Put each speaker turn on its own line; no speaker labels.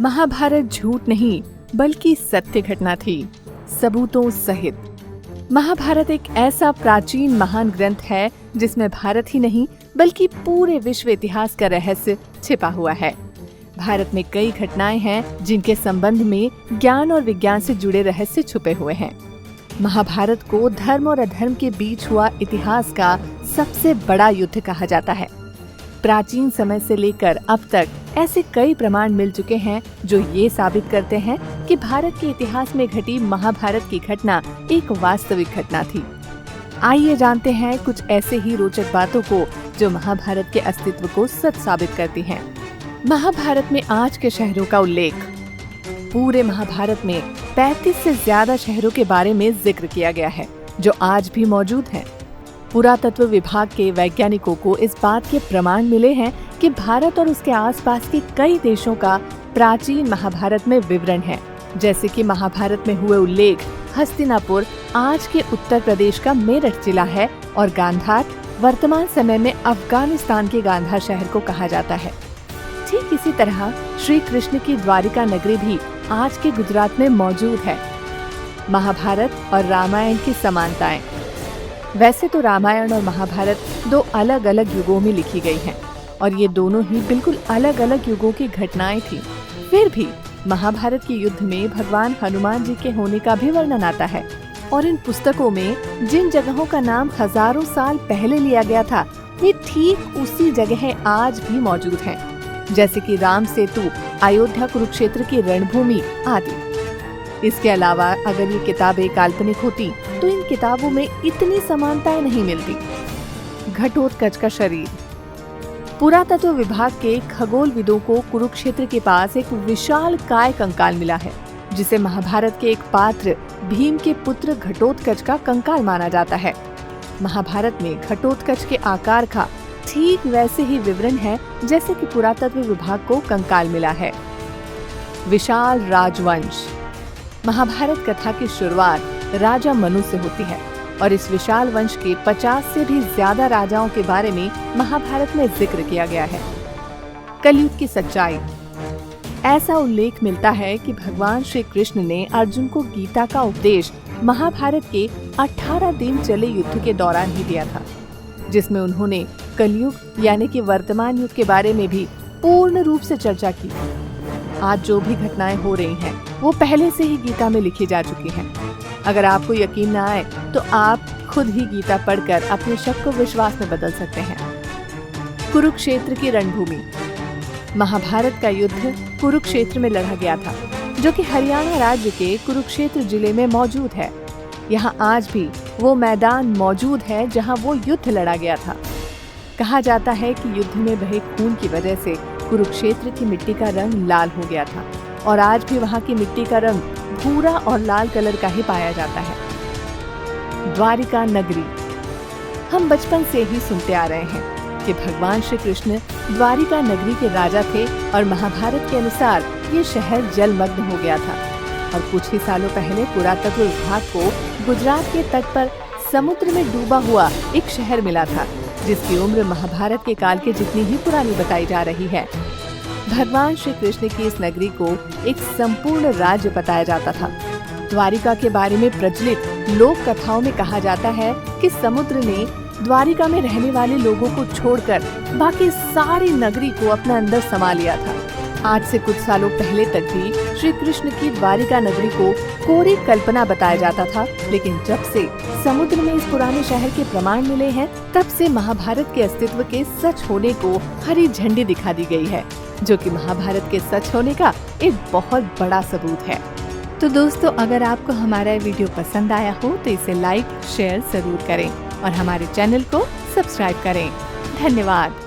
महाभारत झूठ नहीं बल्कि सत्य घटना थी, सबूतों सहित। महाभारत एक ऐसा प्राचीन महान ग्रंथ है जिसमें भारत ही नहीं बल्कि पूरे विश्व इतिहास का रहस्य छिपा हुआ है। भारत में कई घटनाएं हैं जिनके संबंध में ज्ञान और विज्ञान से जुड़े रहस्य छुपे हुए हैं। महाभारत को धर्म और अधर्म के बीच हुआ इतिहास का सबसे बड़ा युद्ध कहा जाता है। प्राचीन समय से लेकर अब तक ऐसे कई प्रमाण मिल चुके हैं जो ये साबित करते हैं कि भारत के इतिहास में घटी महाभारत की घटना एक वास्तविक घटना थी। आइए जानते हैं कुछ ऐसे ही रोचक बातों को जो महाभारत के अस्तित्व को सच साबित करती हैं। महाभारत में आज के शहरों का उल्लेख। पूरे महाभारत में 35 से ज्यादा शहरों के बारे में जिक्र किया गया है जो आज भी मौजूद हैं। पुरातत्व विभाग के वैज्ञानिकों को इस बात के प्रमाण मिले हैं कि भारत और उसके आसपास के कई देशों का प्राचीन महाभारत में विवरण है। जैसे कि महाभारत में हुए उल्लेख हस्तिनापुर आज के उत्तर प्रदेश का मेरठ जिला है और गांधार वर्तमान समय में अफगानिस्तान के गांधार शहर को कहा जाता है। ठीक इसी तरह श्री कृष्ण की द्वारिका नगरी भी आज के गुजरात में मौजूद है। महाभारत और रामायण की समानताएं। वैसे तो रामायण और महाभारत दो अलग अलग युगों में लिखी गई हैं और ये दोनों ही बिल्कुल अलग अलग युगों की घटनाएं थी। फिर भी महाभारत के युद्ध में भगवान हनुमान जी के होने का भी वर्णन आता है और इन पुस्तकों में जिन जगहों का नाम हजारों साल पहले लिया गया था वे ठीक उसी जगह आज भी मौजूद हैं। जैसे कि राम सेतु, अयोध्या, कुरुक्षेत्र की रणभूमि आदि। इसके अलावा अगर ये किताबें काल्पनिक होती तो इन किताबों में इतनी समानताएं नहीं मिलती। घटोत्कच का शरीर। पुरातत्व विभाग के खगोलविदों को कुरुक्षेत्र के पास एक विशाल काय कंकाल मिला है जिसे महाभारत के एक पात्र भीम के पुत्र घटोत्कच का कंकाल माना जाता है। महाभारत में घटोत्कच के आकार का ठीक वैसे ही विवरण है जैसे कि पुरातत्व विभाग को कंकाल मिला है। विशाल राजवंश। महाभारत कथा की शुरुआत राजा मनु से होती है और इस विशाल वंश के 50 से भी ज्यादा राजाओं के बारे में महाभारत में जिक्र किया गया है। कलयुग की सच्चाई। ऐसा उल्लेख मिलता है कि भगवान श्री कृष्ण ने अर्जुन को गीता का उपदेश महाभारत के 18 दिन चले युद्ध के दौरान ही दिया था, जिसमें उन्होंने कलयुग यानी कि वर्तमान युग के बारे में भी पूर्ण रूप से चर्चा की। आज जो भी घटनाएं हो रही हैं, वो पहले से ही गीता में लिखी जा चुकी हैं। अगर आपको यकीन न आए तो आप खुद ही गीता पढ़कर अपने शक को विश्वास में बदल सकते हैं। कुरुक्षेत्र की रणभूमि। महाभारत का युद्ध कुरुक्षेत्र में लड़ा गया था, जो कि हरियाणा राज्य के कुरुक्षेत्र जिले में मौजूद है। यहाँ आज भी वो मैदान मौजूद है जहाँ वो युद्ध लड़ा गया था। कहा जाता है कि युद्ध में बहे खून की वजह से कुरुक्षेत्र की मिट्टी का रंग लाल हो गया था और आज भी वहाँ की मिट्टी का रंग भूरा और लाल कलर का ही पाया जाता है। द्वारिका नगरी। हम बचपन से ही सुनते आ रहे हैं कि भगवान श्री कृष्ण द्वारिका नगरी के राजा थे और महाभारत के अनुसार ये शहर जलमग्न हो गया था और कुछ ही सालों पहले पुरातत्व विभाग को गुजरात के तट पर समुद्र में डूबा हुआ एक शहर मिला था जिसकी उम्र महाभारत के काल के जितनी ही पुरानी बताई जा रही है। भगवान श्री कृष्ण की इस नगरी को एक संपूर्ण राज्य बताया जाता था। द्वारिका के बारे में प्रचलित लोक कथाओं में कहा जाता है कि समुद्र ने द्वारिका में रहने वाले लोगों को छोड़कर बाकी सारी नगरी को अपने अंदर समा लिया था। आज से कुछ सालों पहले तक भी श्री कृष्ण की द्वारिका नगरी को कोरी कल्पना बताया जाता था, लेकिन जब से समुद्र में इस पुराने शहर के प्रमाण मिले हैं तब से महाभारत के अस्तित्व के सच होने को हरी झंडी दिखा दी गई है, जो कि महाभारत के सच होने का एक बहुत बड़ा सबूत है। तो दोस्तों, अगर आपको हमारा वीडियो पसंद आया हो तो इसे लाइक शेयर जरूर करें और हमारे चैनल को सब्सक्राइब करें। धन्यवाद।